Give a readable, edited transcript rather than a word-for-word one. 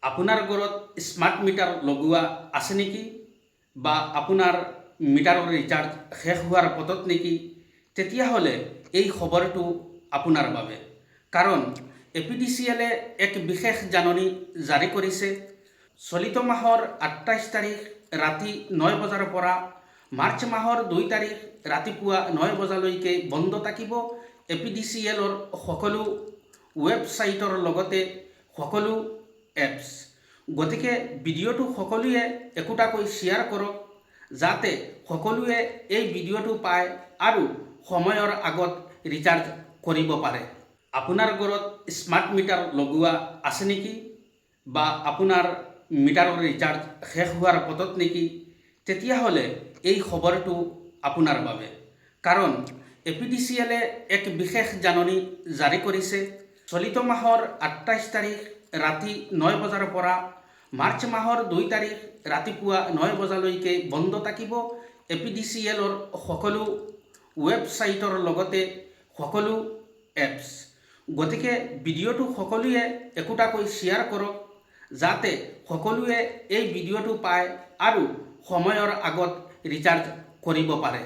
আপোনাৰ ঘৰত smart meter লগোৱা আছে নেকি বা আপোনাৰ মিটাৰৰ ৰিচাৰ্জ শেষ হোৱাৰ পথত নেকি? তেতিয়াহ'লে এই খবৰটো আপোনাৰ বাবে। কাৰণ APDCL-এ এক বিশেষ জাননী জাৰি কৰিছে। চলিত মাহৰ 28 তাৰিখ ৰাতি 9 বজাৰ পৰা মাৰ্চ মাহৰ 2 তাৰিখ ৰাতিপুৱা 9 বজালৈকে বন্ধ থাকিব APDCL-ৰ সকলো ৱেবছাইটৰ লগতে সকলো এপছ। গতিকে ভিডিঅ'টো সকলোৱে একোটাকৈ শ্বেয়াৰ কৰক, যাতে সকলোৱে এই ভিডিঅ'টো পায় আৰু সময়ৰ আগত ৰিচাৰ্জ কৰিব পাৰে। আপোনাৰ ঘৰত স্মাৰ্ট মিটাৰ লগোৱা আছে নেকি বা আপোনাৰ মিটাৰৰ ৰিচাৰ্জ শেষ হোৱাৰ পথত নেকি? তেতিয়াহ'লে এই খবৰটো আপোনাৰ বাবে। কাৰণ APDCL-এ এক বিশেষ জাননী জাৰি কৰিছে। চলিত মাহৰ 28 তাৰিখ ৰাতি 9 বজাৰ পৰা মাৰ্চ মাহৰ 2 তাৰিখ ৰাতিপুৱা 9 বজালৈকে বন্ধ থাকিব APDCL-ৰ সকলো ৱেবছাইটৰ লগতে সকলো এপছ। গতিকে ভিডিঅ'টো সকলোৱে একোটাকৈ শ্বেয়াৰ কৰক, যাতে সকলোৱে এই ভিডিঅ'টো পায় আৰু সময়ৰ আগত ৰিচাৰ্জ কৰিব পাৰে।